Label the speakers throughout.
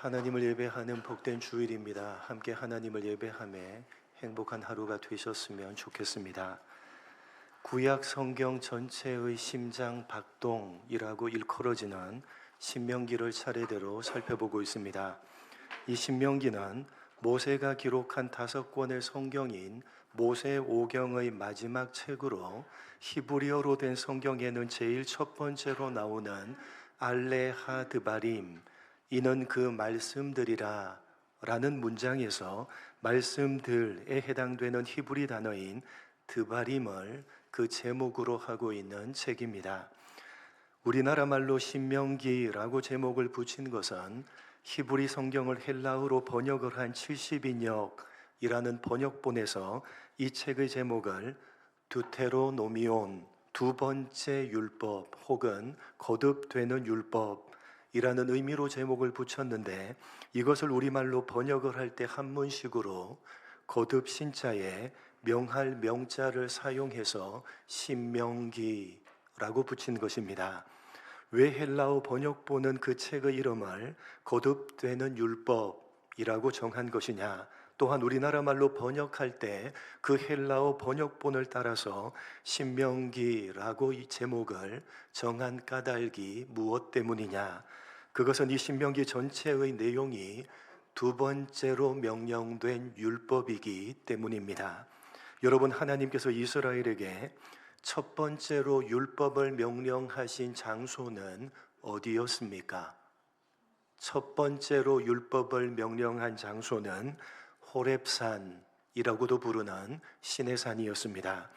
Speaker 1: 하나님을 예배하는 복된 주일입니다. 함께 하나님을 예배하며 행복한 하루가 되셨으면 좋겠습니다. 구약 성경 전체의 심장 박동이라고 일컬어지는 신명기를 차례대로 살펴보고 있습니다. 이 신명기는 모세가 기록한 5권의 성경인 모세오경의 마지막 책으로 히브리어로 된 성경에는 제일 첫 번째로 나오는 알레하드바림, 이는 그 말씀들이라 라는 문장에서 말씀들에 해당되는 히브리 단어인 드바림을 그 제목으로 하고 있는 책입니다. 우리나라 말로 신명기라고 제목을 붙인 것은 히브리 성경을 헬라어로 번역을 한 70인역이라는 번역본에서 이 책의 제목을 두테로노미온, 두 번째 율법 혹은 거듭되는 율법 이라는 의미로 제목을 붙였는데, 이것을 우리말로 번역을 할 때 한문식으로 거듭 신자에 명할 명자를 사용해서 신명기라고 붙인 것입니다. 왜 헬라어 번역본은 그 책의 이름을 거듭되는 율법이라고 정한 것이냐? 또한 우리나라 말로 번역할 때 그 헬라어 번역본을 따라서 신명기라고 이 제목을 정한 까닭이 무엇 때문이냐? 그것은 이 신명기 전체의 내용이 두 번째로 명령된 율법이기 때문입니다. 여러분, 하나님께서 이스라엘에게 첫 번째로 율법을 명령하신 장소는 어디였습니까? 첫 번째로 율법을 명령한 장소는 호렙산이라고도 부르는 시내산이었습니다.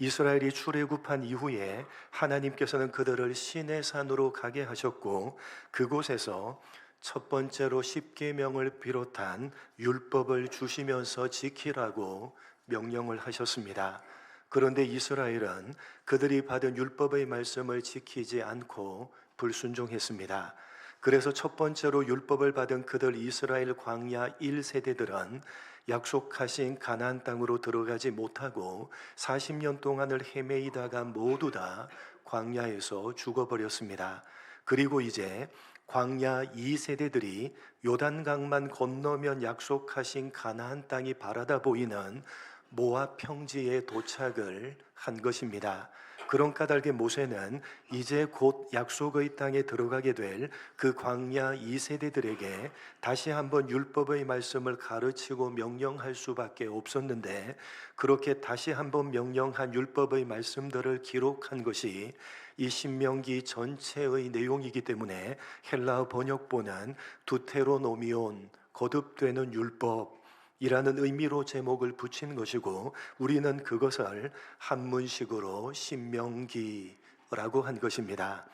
Speaker 1: 이스라엘이 출애굽한 이후에 하나님께서는 그들을 시내산으로 가게 하셨고, 그곳에서 첫 번째로 십계명을 비롯한 율법을 주시면서 지키라고 명령을 하셨습니다. 그런데 이스라엘은 그들이 받은 율법의 말씀을 지키지 않고 불순종했습니다. 그래서 첫 번째로 율법을 받은 그들 이스라엘 광야 1세대들은 약속하신 가나안 땅으로 들어가지 못하고 40년 동안을 헤매이다가 모두 다 광야에서 죽어버렸습니다. 그리고 이제 광야 2세대들이 요단강만 건너면 약속하신 가나안 땅이 바라다 보이는 모압 평지에 도착을 한 것입니다. 그런 까닭에 모세는 이제 곧 약속의 땅에 들어가게 될 그 광야 2세대들에게 다시 한번 율법의 말씀을 가르치고 명령할 수밖에 없었는데, 그렇게 다시 한번 명령한 율법의 말씀들을 기록한 것이 이 신명기 전체의 내용이기 때문에 헬라어 번역본은 두테로노미온, 거듭되는 율법 이라는 의미로 제목을 붙인 것이고, 우리는 그것을 한문식으로 신명기라고 한 것입니다.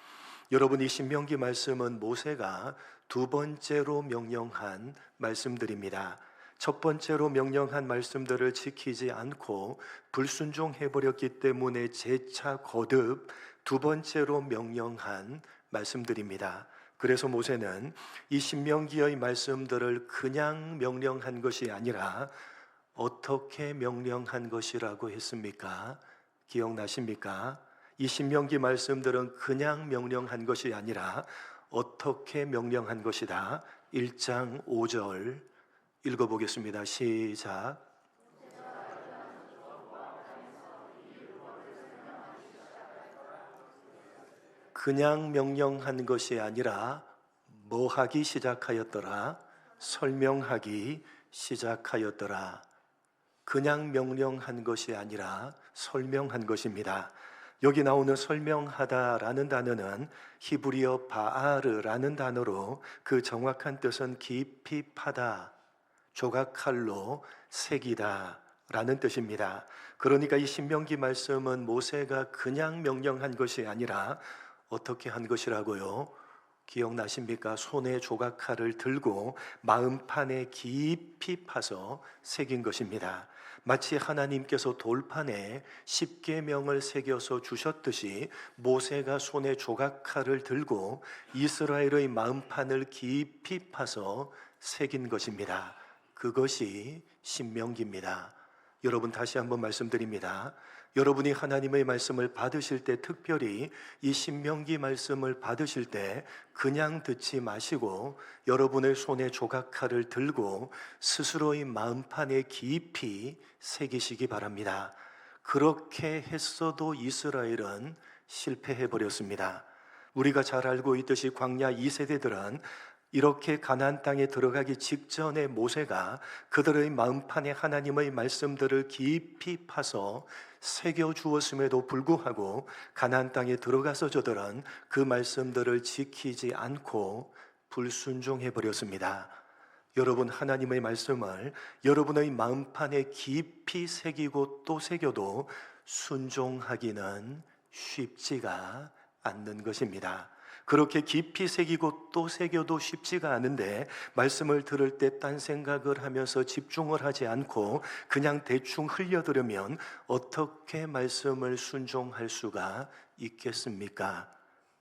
Speaker 1: 여러분, 이 신명기 말씀은 모세가 두 번째로 명령한 말씀들입니다. 첫 번째로 명령한 말씀들을 지키지 않고 불순종해버렸기 때문에 재차 거듭 두 번째로 명령한 말씀들입니다. 그래서 모세는 이 신명기의 말씀들을 그냥 명령한 것이 아니라 어떻게 명령한 것이라고 했습니까? 기억나십니까? 이 신명기 말씀들은 그냥 명령한 것이 아니라 어떻게 명령한 것이다. 1장 5절 읽어보겠습니다. 시작. 그냥 명령한 것이 아니라 뭐 하기 시작하였더라? 설명하기 시작하였더라. 그냥 명령한 것이 아니라 설명한 것입니다. 여기 나오는 설명하다라는 단어는 히브리어 바아르라는 단어로 그 정확한 뜻은 깊이 파다, 조각칼로 새기다 라는 뜻입니다. 그러니까 이 신명기 말씀은 모세가 그냥 명령한 것이 아니라 어떻게 한 것이라고요? 기억나십니까? 손에 조각칼을 들고 마음판에 깊이 파서 새긴 것입니다. 마치 하나님께서 돌판에 십계명을 새겨서 주셨듯이 모세가 손에 조각칼을 들고 이스라엘의 마음판을 깊이 파서 새긴 것입니다. 그것이 신명기입니다. 여러분, 다시 한번 말씀드립니다. 여러분이 하나님의 말씀을 받으실 때, 특별히 이 신명기 말씀을 받으실 때 그냥 듣지 마시고 여러분의 손에 조각칼을 들고 스스로의 마음판에 깊이 새기시기 바랍니다. 그렇게 했어도 이스라엘은 실패해 버렸습니다. 우리가 잘 알고 있듯이 광야 2세대들은 이렇게 가나안 땅에 들어가기 직전에 모세가 그들의 마음판에 하나님의 말씀들을 깊이 파서 새겨 주었음에도 불구하고 가나안 땅에 들어가서 저들은 그 말씀들을 지키지 않고 불순종해 버렸습니다. 여러분, 하나님의 말씀을 여러분의 마음판에 깊이 새기고 또 새겨도 순종하기는 쉽지가 않는 것입니다. 그렇게 깊이 새기고 또 새겨도 쉽지가 않은데 말씀을 들을 때 딴 생각을 하면서 집중을 하지 않고 그냥 대충 흘려들으면 어떻게 말씀을 순종할 수가 있겠습니까?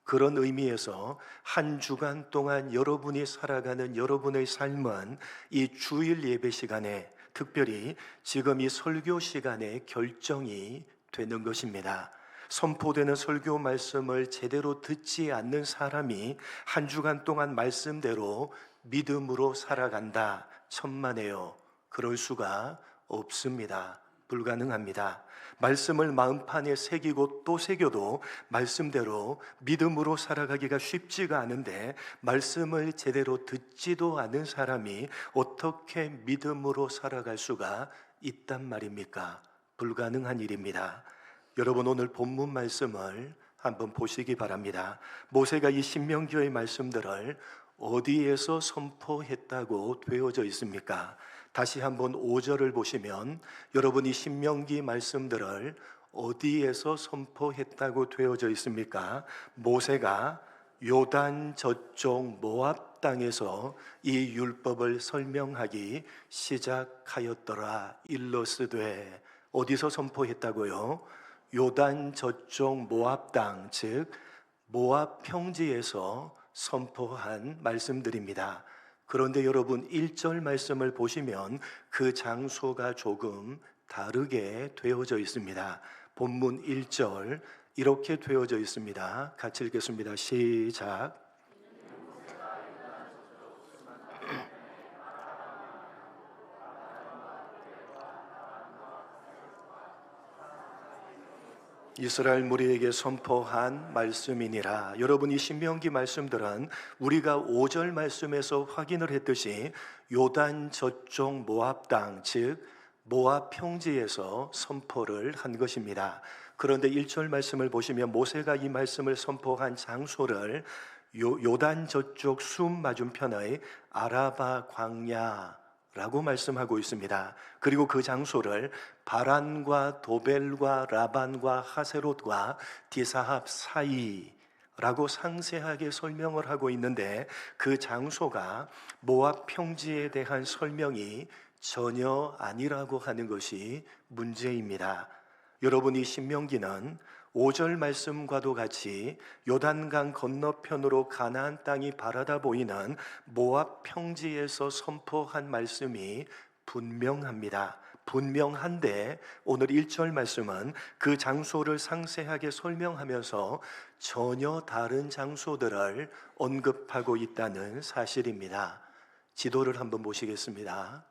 Speaker 1: 그런 의미에서 한 주간 동안 여러분이 살아가는 여러분의 삶은 이 주일 예배 시간에, 특별히 지금 이 설교 시간에 결정이 되는 것입니다. 선포되는 설교 말씀을 제대로 듣지 않는 사람이 한 주간 동안 말씀대로 믿음으로 살아간다, 천만에요. 그럴 수가 없습니다. 불가능합니다. 말씀을 마음판에 새기고 또 새겨도 말씀대로 믿음으로 살아가기가 쉽지가 않은데 말씀을 제대로 듣지도 않은 사람이 어떻게 믿음으로 살아갈 수가 있단 말입니까? 불가능한 일입니다. 여러분, 오늘 본문 말씀을 한번 보시기 바랍니다. 모세가 이 신명기의 말씀들을 어디에서 선포했다고 되어져 있습니까? 다시 한번 5절을 보시면 여러분, 이 신명기 말씀들을 어디에서 선포했다고 되어져 있습니까? 모세가 요단 저쪽 모압 땅에서 이 율법을 설명하기 시작하였더라. 일러스되. 어디서 선포했다고요? 요단 저쪽 모압 땅, 즉 모압 평지에서 선포한 말씀들입니다. 그런데 여러분, 1절 말씀을 보시면 그 장소가 조금 다르게 되어져 있습니다. 본문 1절 이렇게 되어져 있습니다. 같이 읽겠습니다. 시작. 이스라엘 무리에게 선포한 말씀이니라. 여러분, 이 신명기 말씀들은 우리가 5절 말씀에서 확인을 했듯이 요단 저쪽 모압 땅, 즉 모압 평지에서 선포를 한 것입니다. 그런데 1절 말씀을 보시면 모세가 이 말씀을 선포한 장소를 요단 저쪽 숨 맞은편의 아라바 광야라고 말씀하고 있습니다. 그리고 그 장소를 바란과 도벨과 라반과 하세롯과 디사합 사이라고 상세하게 설명을 하고 있는데 그 장소가 모압 평지에 대한 설명이 전혀 아니라고 하는 것이 문제입니다. 여러분, 이 신명기는 5절 말씀과도 같이 요단강 건너편으로 가나안 땅이 바라다 보이는 모압 평지에서 선포한 말씀이 분명합니다. 분명한데 오늘 1절 말씀은 그 장소를 상세하게 설명하면서 전혀 다른 장소들을 언급하고 있다는 사실입니다. 지도를 한번 보시겠습니다.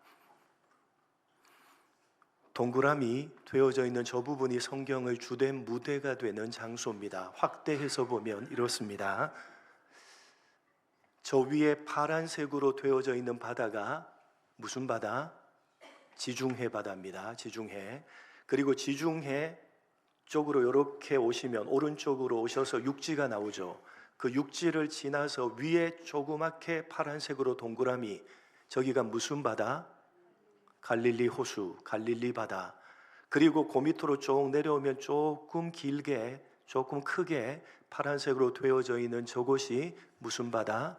Speaker 1: 동그라미 되어져 있는 저 부분이 성경의 주된 무대가 되는 장소입니다. 확대해서 보면 이렇습니다. 저 위에 파란색으로 되어져 있는 바다가 무슨 바다? 지중해 바다입니다. 지중해. 그리고 지중해 쪽으로 이렇게 오시면 오른쪽으로 오셔서 육지가 나오죠. 그 육지를 지나서 위에 조그맣게 파란색으로 동그라미, 저기가 무슨 바다? 갈릴리 호수, 갈릴리 바다. 그리고 그 밑으로 쭉 내려오면 조금 길게, 조금 크게 파란색으로 되어져 있는 저곳이 무슨 바다?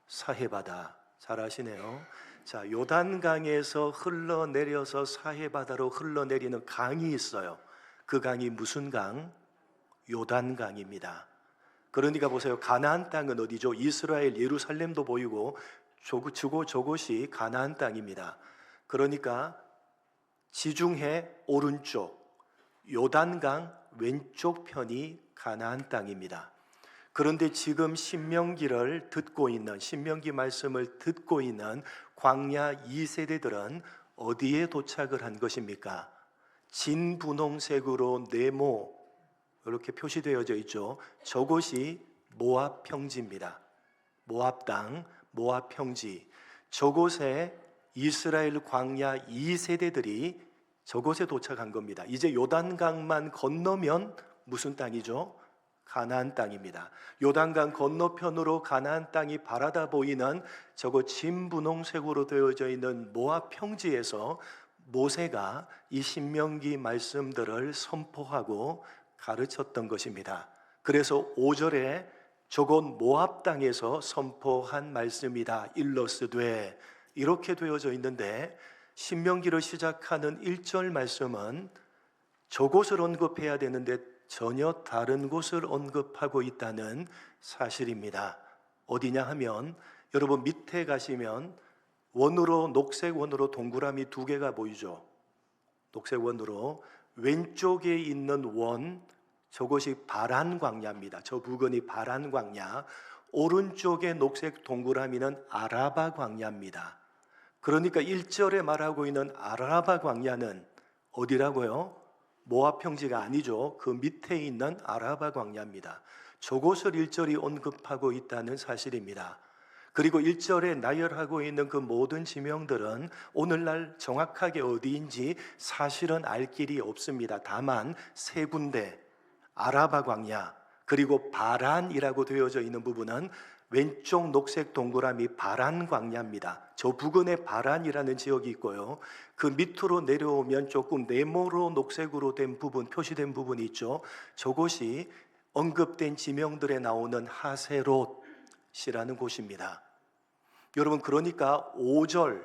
Speaker 1: 사해바다. 잘 아시네요. 자, 요단강에서 흘러내려서 사해바다로 흘러내리는 강이 있어요. 그 강이 무슨 강? 요단강입니다. 그러니까 보세요. 가나안 땅은 어디죠? 이스라엘 예루살렘도 보이고 저곳이 가나안 땅입니다. 그러니까 지중해 오른쪽, 요단강 왼쪽 편이 가나안 땅입니다. 그런데 지금 신명기를 듣고 있는, 신명기 말씀을 듣고 있는 광야 2세대들은 어디에 도착을 한 것입니까? 진분홍색으로 네모 이렇게 표시되어져 있죠. 저곳이 모압 평지입니다. 모압 땅, 모압 평지. 저곳에 이스라엘 광야 2세대들이 저곳에 도착한 겁니다. 이제 요단강만 건너면 무슨 땅이죠? 가나안 땅입니다. 요단강 건너편으로 가나안 땅이 바라다 보이는 저곳 진분홍색으로 되어져 있는 모압 평지에서 모세가 이 신명기 말씀들을 선포하고 가르쳤던 것입니다. 그래서 5절에 저곳 모압 땅에서 선포한 말씀이다 일러스되 이렇게 되어져 있는데, 신명기를 시작하는 1절 말씀은 저곳을 언급해야 되는데 전혀 다른 곳을 언급하고 있다는 사실입니다. 어디냐 하면 여러분 밑에 가시면 원으로, 녹색 원으로 동그라미 2개가 보이죠. 녹색 원으로 왼쪽에 있는 원, 저것이 바란 광야입니다. 저 부근이 바란 광야. 오른쪽에 녹색 동그라미는 아라바 광야입니다. 그러니까 1절에 말하고 있는 아라바 광야는 어디라고요? 모압 평지가 아니죠. 그 밑에 있는 아라바 광야입니다. 저곳을 1절이 언급하고 있다는 사실입니다. 그리고 1절에 나열하고 있는 그 모든 지명들은 오늘날 정확하게 어디인지 사실은 알 길이 없습니다. 다만 세 군데, 아라바 광야 그리고 바란이라고 되어져 있는 부분은 왼쪽 녹색 동그라미 바란 광야입니다. 저 부근에 바란이라는 지역이 있고요. 그 밑으로 내려오면 조금 네모로 녹색으로 된 부분, 표시된 부분이 있죠. 저곳이 언급된 지명들에 나오는 하세롯이라는 곳입니다. 여러분, 그러니까 5절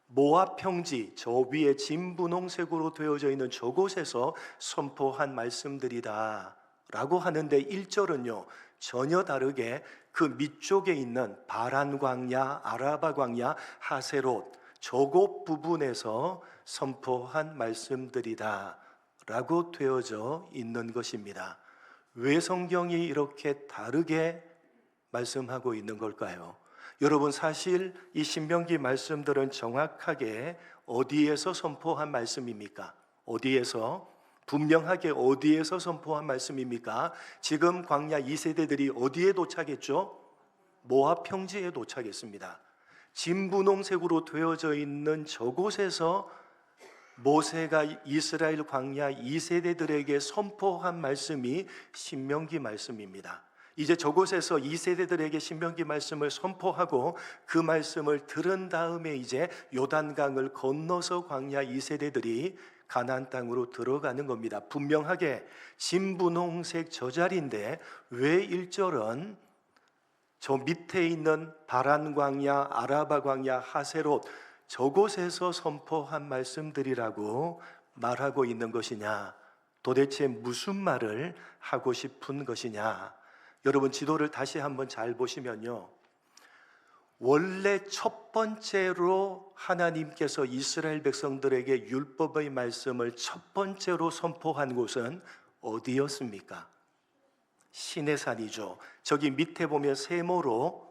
Speaker 1: 모압 평지 저 위에 진분홍색으로 되어져 있는 저곳에서 선포한 말씀들이다 라고 하는데, 1절은요 전혀 다르게 그 밑쪽에 있는 바란 광야, 아라바 광야, 하세롯 저곳 부분에서 선포한 말씀들이다 라고 되어져 있는 것입니다. 왜 성경이 이렇게 다르게 말씀하고 있는 걸까요? 여러분, 사실 이 신명기 말씀들은 정확하게 어디에서 선포한 말씀입니까? 어디에서? 분명하게 어디에서 선포한 말씀입니까? 지금 광야 2세대들이 어디에 도착했죠? 모압 평지에 도착했습니다. 진분홍색으로 되어져 있는 저곳에서 모세가 이스라엘 광야 2세대들에게 선포한 말씀이 신명기 말씀입니다. 이제 저곳에서 2세대들에게 신명기 말씀을 선포하고 그 말씀을 들은 다음에 이제 요단강을 건너서 광야 2세대들이 가나안 땅으로 들어가는 겁니다. 분명하게 진분홍색 저 자리인데 왜 1절은 저 밑에 있는 바란 광야, 아라바 광야, 하세롯 저곳에서 선포한 말씀들이라고 말하고 있는 것이냐? 도대체 무슨 말을 하고 싶은 것이냐? 여러분, 지도를 다시 한번 잘 보시면요, 원래 첫 번째로 하나님께서 이스라엘 백성들에게 율법의 말씀을 첫 번째로 선포한 곳은 어디였습니까? 시내산이죠. 저기 밑에 보면 세모로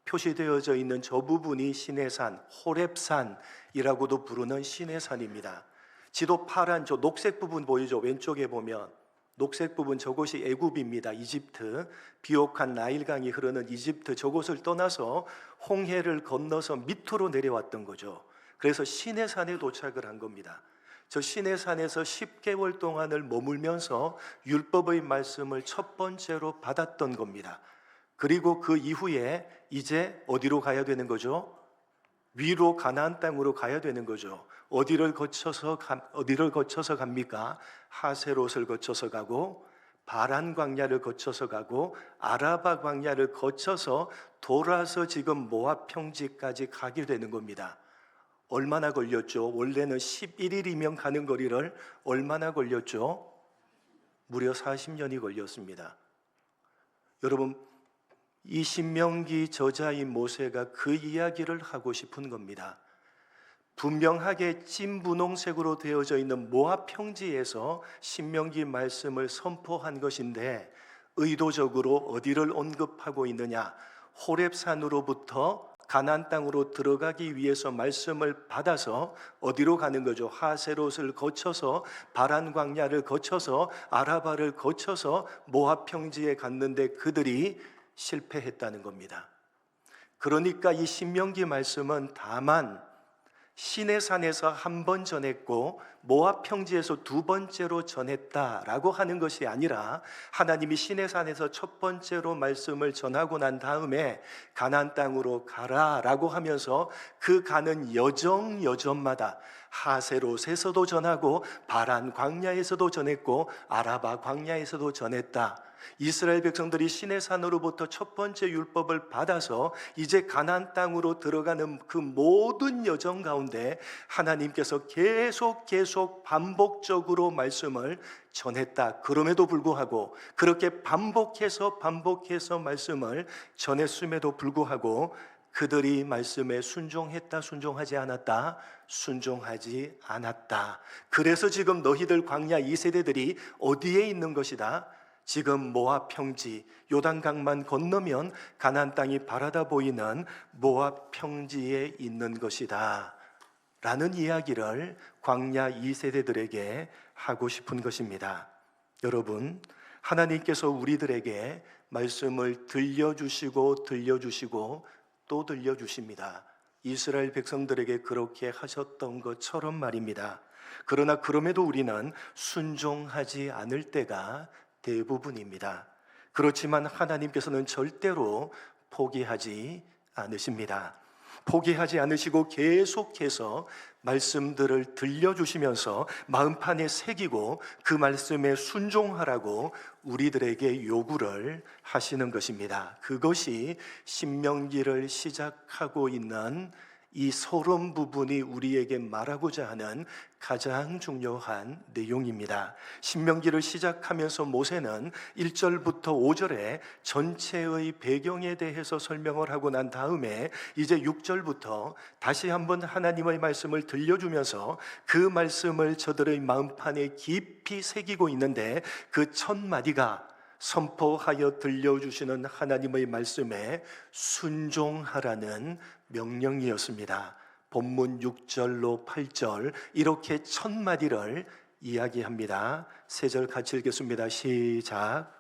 Speaker 1: 표시되어져 있는 저 부분이 시내산, 호렙산이라고도 부르는 시내산입니다. 지도 파란 저 녹색 부분 보이죠? 왼쪽에 보면 녹색 부분, 저곳이 애굽입니다. 이집트, 비옥한 나일강이 흐르는 이집트, 저곳을 떠나서 홍해를 건너서 밑으로 내려왔던 거죠. 그래서 시내산에 도착을 한 겁니다. 저 시내산에서 10개월 동안을 머물면서 율법의 말씀을 첫 번째로 받았던 겁니다. 그리고 그 이후에 이제 어디로 가야 되는 거죠? 위로 가나안 땅으로 가야 되는 거죠. 어디를 거쳐서 갑니까? 하세롯을 거쳐서 가고, 바란 광야를 거쳐서 가고, 아라바 광야를 거쳐서 돌아서 지금 모압 평지까지 가게 되는 겁니다. 얼마나 걸렸죠? 원래는 11일이면 가는 거리를 얼마나 걸렸죠? 무려 40년이 걸렸습니다. 여러분, 이 신명기 저자인 모세가 그 이야기를 하고 싶은 겁니다. 분명하게 찐 분홍색으로 되어져 있는 모압 평지에서 신명기 말씀을 선포한 것인데 의도적으로 어디를 언급하고 있느냐? 호렙산으로부터 가나안 땅으로 들어가기 위해서 말씀을 받아서 어디로 가는 거죠? 하세롯을 거쳐서 바란 광야를 거쳐서 아라바를 거쳐서 모압 평지에 갔는데 그들이 실패했다는 겁니다. 그러니까 이 신명기 말씀은 다만 시내산에서 한 번 전했고 모압 평지에서 두 번째로 전했다라고 하는 것이 아니라 하나님이 시내산에서 첫 번째로 말씀을 전하고 난 다음에 가나안 땅으로 가라라고 하면서 그 가는 여정마다 하세롯에서도 전하고 바란 광야에서도 전했고 아라바 광야에서도 전했다. 이스라엘 백성들이 시내산으로부터 첫 번째 율법을 받아서 이제 가나안 땅으로 들어가는 그 모든 여정 가운데 하나님께서 계속 반복적으로 말씀을 전했다. 그럼에도 불구하고 그렇게 반복해서 말씀을 전했음에도 불구하고 그들이 말씀에 순종했다, 순종하지 않았다, 순종하지 않았다. 그래서 지금 너희들 광야 2세대들이 어디에 있는 것이다? 지금 모압 평지, 요단강만 건너면 가나안 땅이 바라다 보이는 모압 평지에 있는 것이다 라는 이야기를 광야 2세대들에게 하고 싶은 것입니다. 여러분, 하나님께서 우리들에게 말씀을 들려주시고 또 들려주십니다. 이스라엘 백성들에게 그렇게 하셨던 것처럼 말입니다. 그러나 그럼에도 우리는 순종하지 않을 때가 대부분입니다. 그렇지만 하나님께서는 절대로 포기하지 않으십니다. 포기하지 않으시고 계속해서 말씀들을 들려주시면서 마음판에 새기고 그 말씀에 순종하라고 우리들에게 요구를 하시는 것입니다. 그것이 신명기를 시작하고 있는 이 서론 부분이 우리에게 말하고자 하는 가장 중요한 내용입니다. 신명기를 시작하면서 모세는 1절부터 5절에 전체의 배경에 대해서 설명을 하고 난 다음에 이제 6절부터 다시 한번 하나님의 말씀을 들려주면서 그 말씀을 저들의 마음판에 깊이 새기고 있는데 그 첫 마디가 선포하여 들려주시는 하나님의 말씀에 순종하라는 명령이었습니다. 본문 6절로 8절 이렇게 첫 마디를 이야기합니다. 세 절 같이 읽겠습니다. 시작.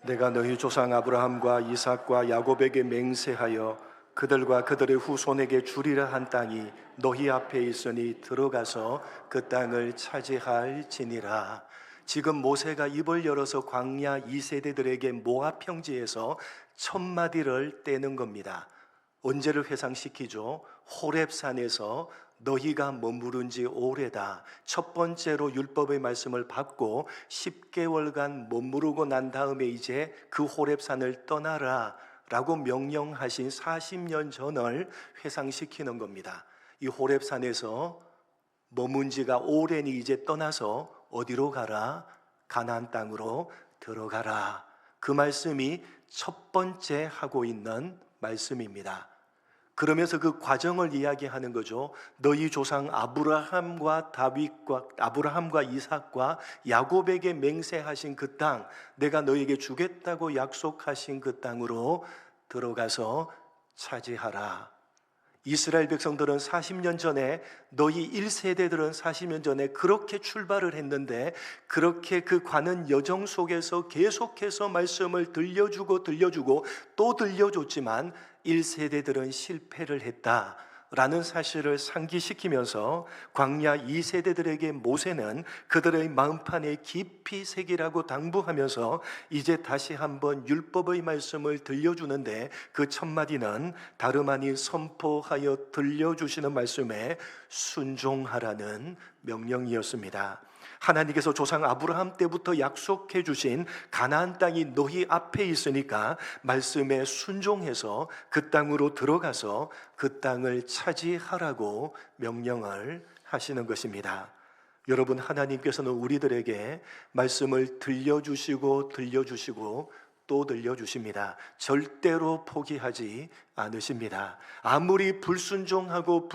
Speaker 1: 내가 너희 조상 아브라함과 이삭과 야곱에게 맹세하여 그들과 그들의 후손에게 주리라 한 땅이 너희 앞에 있으니 들어가서 그 땅을 차지할지니라. 지금 모세가 입을 열어서 광야 2세대들에게 모압 평지에서 첫 마디를 떼는 겁니다. 언제를 회상시키죠? 호렙산에서 너희가 머무른 지 오래다. 첫 번째로 율법의 말씀을 받고 10개월간 머무르고 난 다음에 이제 그 호렙산을 떠나라 라고 명령하신 40년 전을 회상시키는 겁니다. 이 호렙산에서 머문 지가 오래니 이제 떠나서 어디로 가라? 가나안 땅으로 들어가라. 그 말씀이 첫 번째 하고 있는 말씀입니다. 그러면서 그 과정을 이야기하는 거죠. 너희 조상 아브라함과 이삭과 야곱에게 맹세하신 그 땅, 내가 너희에게 주겠다고 약속하신 그 땅으로 들어가서 차지하라. 이스라엘 백성들은 40년 전에, 너희 1세대들은 40년 전에 그렇게 출발을 했는데 그렇게 그 가는 여정 속에서 계속해서 말씀을 들려주고 또 들려줬지만 1세대들은 실패를 했다라는 사실을 상기시키면서 광야 2세대들에게 모세는 그들의 마음판에 깊이 새기라고 당부하면서 이제 다시 한번 율법의 말씀을 들려주는데 그 첫 마디는 다름 아닌 선포하여 들려주시는 말씀에 순종하라는 명령이었습니다. 하나님께서 조상 아브라함 때부터 약속해 주신 가나안 땅이 너희 앞에 있으니까 말씀에 순종해서 그 땅으로 들어가서 그 땅을 차지하라고 명령을 하시는 것입니다. 여러분, 하나님께서는 우리들에게 말씀을 들려주시고 또 들려주십니다. 절대로 포기하지 않으십니다. 아무리 불순종하고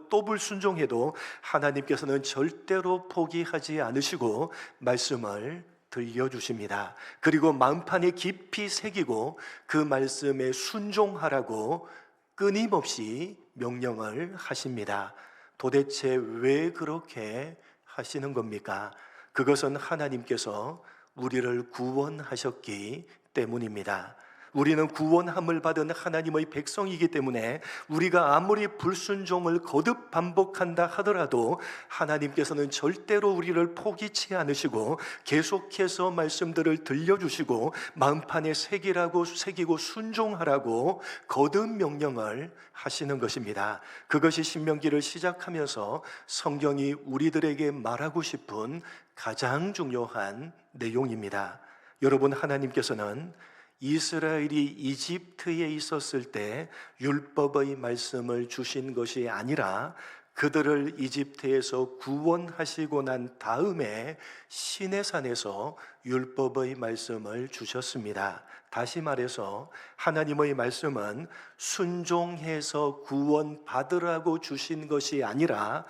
Speaker 1: 또 불순종해도 하나님께서는 절대로 포기하지 않으시고 말씀을 들려주십니다. 그리고 마음판에 깊이 새기고 그 말씀에 순종하라고 끊임없이 명령을 하십니다. 도대체 왜 그렇게 하시는 겁니까? 그것은 하나님께서 우리를 구원하셨기 때문입니다. 우리는 구원함을 받은 하나님의 백성이기 때문에 우리가 아무리 불순종을 거듭 반복한다 하더라도 하나님께서는 절대로 우리를 포기치 않으시고 계속해서 말씀들을 들려주시고 마음판에 새기고 순종하라고 거듭 명령을 하시는 것입니다. 그것이 신명기를 시작하면서 성경이 우리들에게 말하고 싶은 가장 중요한 내용입니다. 여러분, 하나님께서는 이스라엘이 이집트에 있었을 때 율법의 말씀을 주신 것이 아니라 그들을 이집트에서 구원하시고 난 다음에 시내산에서 율법의 말씀을 주셨습니다. 다시 말해서 하나님의 말씀은 순종해서 구원받으라고 주신 것이 아니라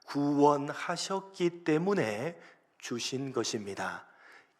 Speaker 1: 구원하셨기 때문에 주신 것입니다.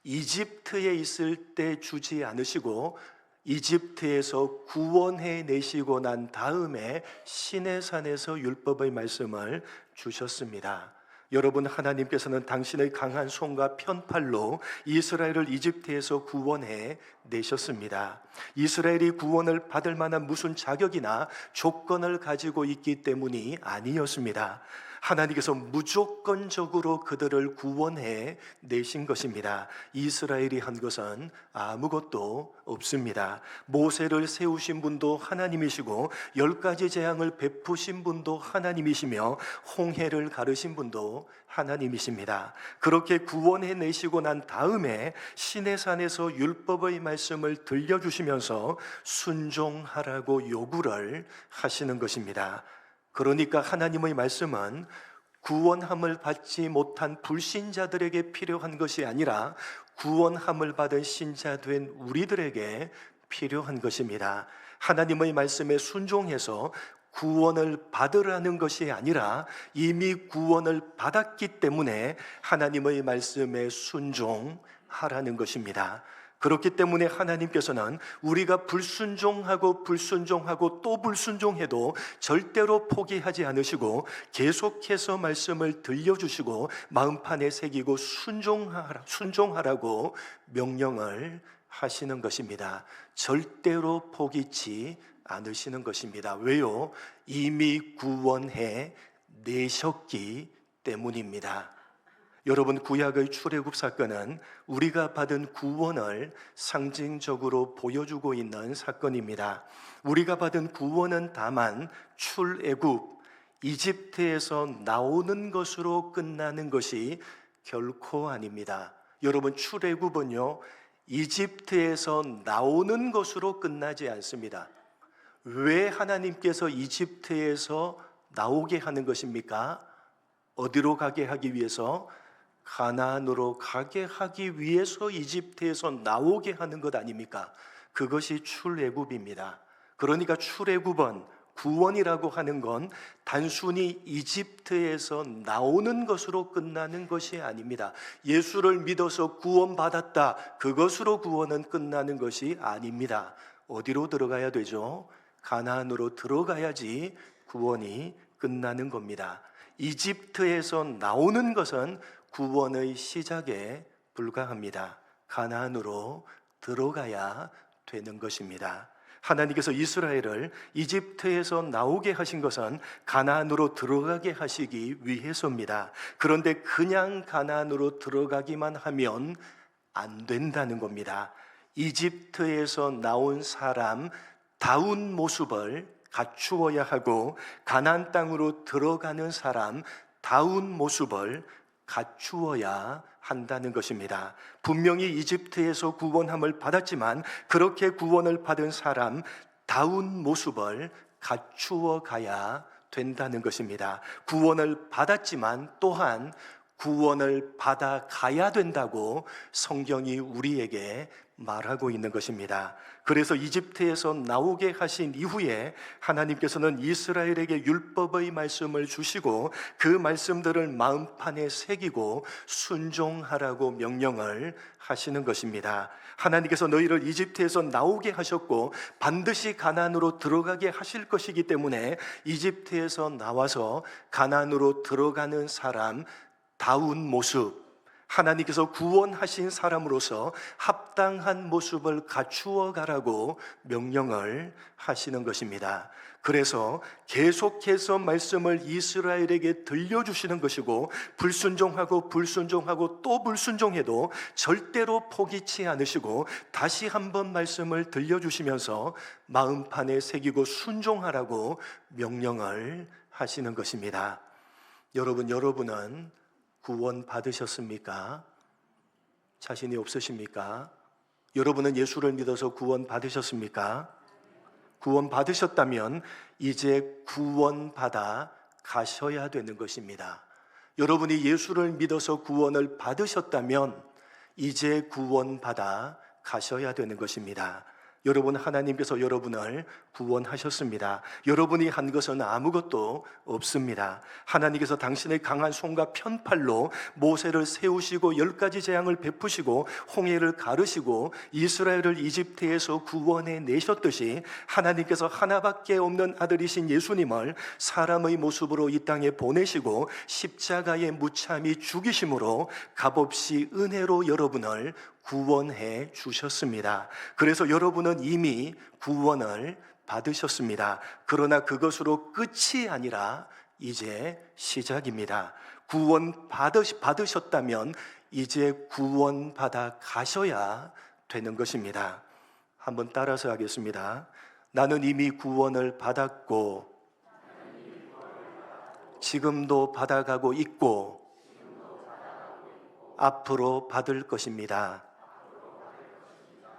Speaker 1: 이집트에 있을 때 주지 않으시고 이집트에서 구원해 내시고 난 다음에 시내산에서 율법의 말씀을 주셨습니다. 여러분, 하나님께서는 당신의 강한 손과 편팔로 이스라엘을 이집트에서 구원해 내셨습니다. 이스라엘이 구원을 받을 만한 무슨 자격이나 조건을 가지고 있기 때문이 아니었습니다. 하나님께서 무조건적으로 그들을 구원해 내신 것입니다. 이스라엘이 한 것은 아무것도 없습니다. 모세를 세우신 분도 하나님이시고 10가지 재앙을 베푸신 분도 하나님이시며 홍해를 가르신 분도 하나님이십니다. 그렇게 구원해 내시고 난 다음에 시내산에서 율법의 말씀을 들려주시면서 순종하라고 요구를 하시는 것입니다. 그러니까 하나님의 말씀은 구원함을 받지 못한 불신자들에게 필요한 것이 아니라 구원함을 받은 신자 된 우리들에게 필요한 것입니다. 하나님의 말씀에 순종해서 구원을 받으라는 것이 아니라 이미 구원을 받았기 때문에 하나님의 말씀에 순종하라는 것입니다. 그렇기 때문에 하나님께서는 우리가 불순종하고 또 불순종해도 절대로 포기하지 않으시고 계속해서 말씀을 들려주시고 마음판에 새기고 순종하라고 명령을 하시는 것입니다. 절대로 포기치 않으시는 것입니다. 왜요? 이미 구원해 내셨기 때문입니다. 여러분, 구약의 출애굽 사건은 우리가 받은 구원을 상징적으로 보여주고 있는 사건입니다. 우리가 받은 구원은 다만 출애굽, 이집트에서 나오는 것으로 끝나는 것이 결코 아닙니다. 여러분, 출애굽은요, 이집트에서 나오는 것으로 끝나지 않습니다. 왜 하나님께서 이집트에서 나오게 하는 것입니까? 어디로 가게 하기 위해서? 가나안으로 가게 하기 위해서 이집트에서 나오게 하는 것 아닙니까? 그것이 출애굽입니다. 그러니까 출애굽은, 구원이라고 하는 건 단순히 이집트에서 나오는 것으로 끝나는 것이 아닙니다. 예수를 믿어서 구원받았다, 그것으로 구원은 끝나는 것이 아닙니다. 어디로 들어가야 되죠? 가나안으로 들어가야지 구원이 끝나는 겁니다. 이집트에서 나오는 것은 구원의 시작에 불과합니다. 가나안으로 들어가야 되는 것입니다. 하나님께서 이스라엘을 이집트에서 나오게 하신 것은 가나안으로 들어가게 하시기 위해서입니다. 그런데 그냥 가나안으로 들어가기만 하면 안 된다는 겁니다. 이집트에서 나온 사람다운 모습을 갖추어야 하고 가나안 땅으로 들어가는 사람다운 모습을 갖추어야 한다는 것입니다. 분명히 이집트에서 구원함을 받았지만 그렇게 구원을 받은 사람 다운 모습을 갖추어 가야 된다는 것입니다. 구원을 받았지만 또한 구원을 받아 가야 된다고 성경이 우리에게 말하고 있는 것입니다. 그래서 이집트에서 나오게 하신 이후에 하나님께서는 이스라엘에게 율법의 말씀을 주시고 그 말씀들을 마음판에 새기고 순종하라고 명령을 하시는 것입니다. 하나님께서 너희를 이집트에서 나오게 하셨고 반드시 가나안으로 들어가게 하실 것이기 때문에 이집트에서 나와서 가나안으로 들어가는 사람 다운 모습, 하나님께서 구원하신 사람으로서 합당한 모습을 갖추어 가라고 명령을 하시는 것입니다. 그래서 계속해서 말씀을 이스라엘에게 들려주시는 것이고 불순종하고 또 불순종해도 절대로 포기치 않으시고 다시 한번 말씀을 들려주시면서 마음판에 새기고 순종하라고 명령을 하시는 것입니다. 여러분은 구원 받으셨습니까? 자신이 없으십니까? 여러분은 예수를 믿어서 구원 받으셨습니까? 구원 받으셨다면 이제 구원 받아 가셔야 되는 것입니다. 여러분이 예수를 믿어서 구원을 받으셨다면 이제 구원 받아 가셔야 되는 것입니다. 여러분, 하나님께서 여러분을 구원하셨습니다. 여러분이 한 것은 아무것도 없습니다. 하나님께서 당신의 강한 손과 편팔로 모세를 세우시고 10가지 재앙을 베푸시고 홍해를 가르시고 이스라엘을 이집트에서 구원해 내셨듯이 하나님께서 하나밖에 없는 아들이신 예수님을 사람의 모습으로 이 땅에 보내시고 십자가에 무참히 죽이심으로 값없이 은혜로 여러분을 구원해 주셨습니다. 그래서 여러분은 이미 구원을 받으셨습니다. 그러나 그것으로 끝이 아니라 이제 시작입니다. 구원 받으셨다면 이제 구원 받아 가셔야 되는 것입니다. 한번 따라서 하겠습니다. 나는 이미 구원을 받았고 지금도 받아가고 있고 앞으로 받을 것입니다.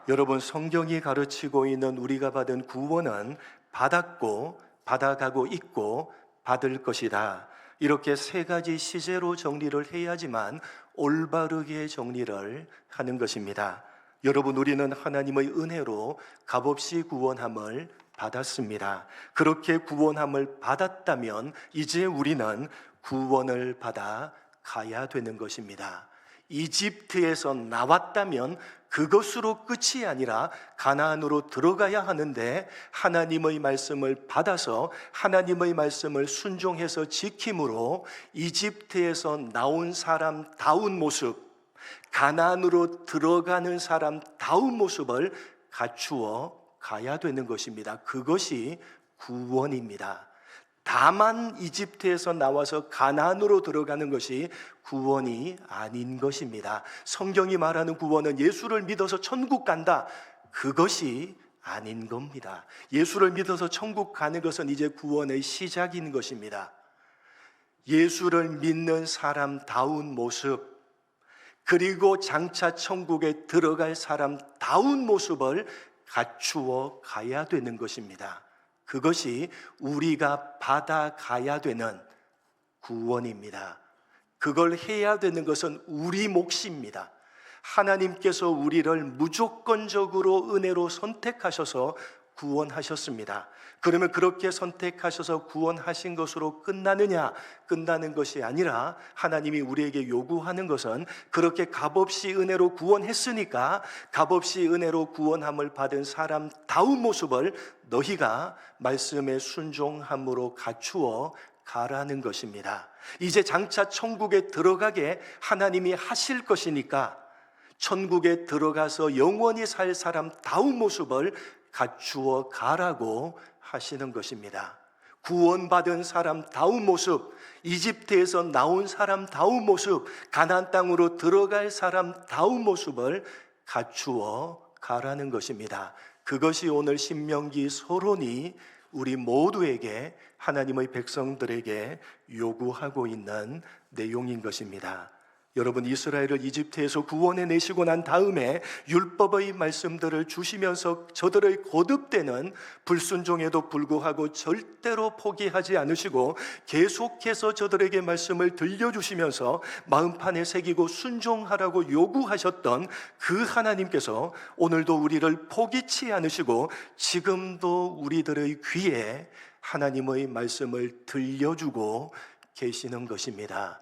Speaker 1: 여러분, 성경이 가르치고 있는 우리가 받은 구원은 받았고 받아가고 있고 받을 것이다. 이렇게 세 가지 시제로 정리를 해야지만 올바르게 정리를 하는 것입니다. 여러분, 우리는 하나님의 은혜로 값없이 구원함을 받았습니다. 그렇게 구원함을 받았다면 이제 우리는 구원을 받아 가야 되는 것입니다. 이집트에서 나왔다면 그것으로 끝이 아니라 가나안으로 들어가야 하는데 하나님의 말씀을 받아서 하나님의 말씀을 순종해서 지킴으로 이집트에서 나온 사람다운 모습, 가나안으로 들어가는 사람다운 모습을 갖추어 가야 되는 것입니다. 그것이 구원입니다. 다만 이집트에서 나와서 가나안으로 들어가는 것이 구원이 아닌 것입니다. 성경이 말하는 구원은 예수를 믿어서 천국 간다, 그것이 아닌 겁니다. 예수를 믿어서 천국 가는 것은 이제 구원의 시작인 것입니다. 예수를 믿는 사람다운 모습, 그리고 장차 천국에 들어갈 사람다운 모습을 갖추어 가야 되는 것입니다. 그것이 우리가 받아가야 되는 구원입니다. 그걸 해야 되는 것은 우리 몫입니다. 하나님께서 우리를 무조건적으로 은혜로 선택하셔서 구원하셨습니다. 그러면 그렇게 선택하셔서 구원하신 것으로 끝나는 것이 아니라 하나님이 우리에게 요구하는 것은 그렇게 값없이 은혜로 구원했으니까 값없이 은혜로 구원함을 받은 사람다운 모습을 너희가 말씀에 순종함으로 갖추어 가라는 것입니다. 이제 장차 천국에 들어가게 하나님이 하실 것이니까 천국에 들어가서 영원히 살 사람다운 모습을 갖추어 가라고 하시는 것입니다. 구원받은 사람다운 모습, 이집트에서 나온 사람다운 모습, 가나안 땅으로 들어갈 사람다운 모습을 갖추어 가라는 것입니다. 그것이 오늘 신명기 서론이 우리 모두에게, 하나님의 백성들에게 요구하고 있는 내용인 것입니다. 여러분, 이스라엘을 이집트에서 구원해 내시고 난 다음에 율법의 말씀들을 주시면서 저들의 거듭되는 불순종에도 불구하고 절대로 포기하지 않으시고 계속해서 저들에게 말씀을 들려주시면서 마음판에 새기고 순종하라고 요구하셨던 그 하나님께서 오늘도 우리를 포기치 않으시고 지금도 우리들의 귀에 하나님의 말씀을 들려주고 계시는 것입니다.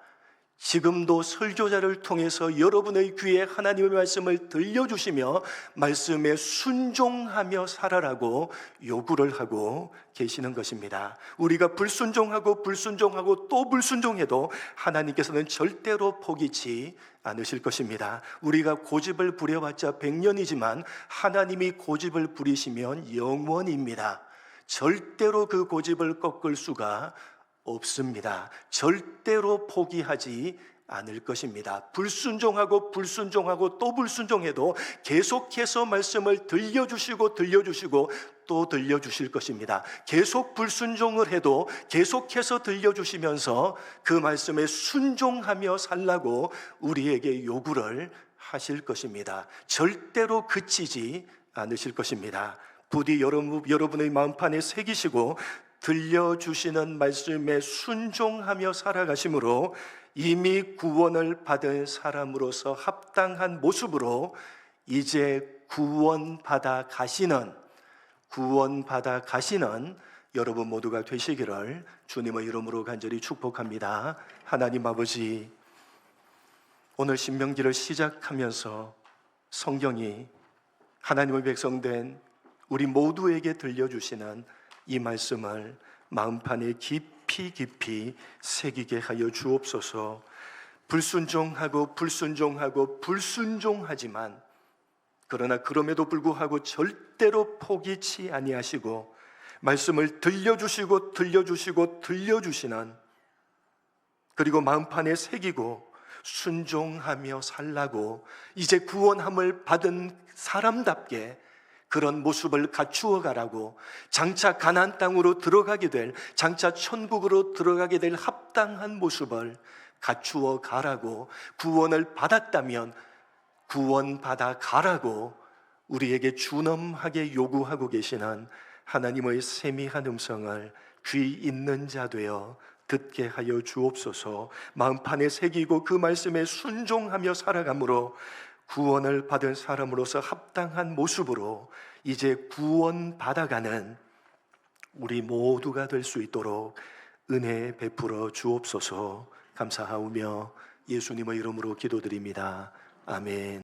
Speaker 1: 지금도 설교자를 통해서 여러분의 귀에 하나님의 말씀을 들려주시며 말씀에 순종하며 살아라고 요구를 하고 계시는 것입니다. 우리가 불순종하고 또 불순종해도 하나님께서는 절대로 포기치 않으실 것입니다. 우리가 고집을 부려봤자 100년이지만 하나님이 고집을 부리시면 영원입니다. 절대로 그 고집을 꺾을 수가 없습니다. 절대로 포기하지 않을 것입니다. 불순종하고 또 불순종해도 계속해서 말씀을 들려주시고 또 들려주실 것입니다. 계속 불순종을 해도 계속해서 들려주시면서 그 말씀에 순종하며 살라고 우리에게 요구를 하실 것입니다. 절대로 그치지 않으실 것입니다. 부디 여러분의 마음판에 새기시고 들려주시는 말씀에 순종하며 살아가심으로 이미 구원을 받은 사람으로서 합당한 모습으로 이제 구원받아 가시는 여러분 모두가 되시기를 주님의 이름으로 간절히 축복합니다. 하나님 아버지, 오늘 신명기를 시작하면서 성경이 하나님의 백성된 우리 모두에게 들려주시는 이 말씀을 마음판에 깊이 새기게 하여 주옵소서. 불순종하지만 그러나 그럼에도 불구하고 절대로 포기치 아니하시고 말씀을 들려주시는, 그리고 마음판에 새기고 순종하며 살라고 이제 구원함을 받은 사람답게 그런 모습을 갖추어 가라고, 장차 가나안 땅으로 들어가게 될, 장차 천국으로 들어가게 될 합당한 모습을 갖추어 가라고, 구원을 받았다면 구원받아 가라고 우리에게 준엄하게 요구하고 계시는 하나님의 세미한 음성을 귀 있는 자 되어 듣게 하여 주옵소서. 마음판에 새기고 그 말씀에 순종하며 살아감으로 구원을 받은 사람으로서 합당한 모습으로 이제 구원받아가는 우리 모두가 될 수 있도록 은혜 베풀어 주옵소서. 감사하오며 예수님의 이름으로 기도드립니다. 아멘.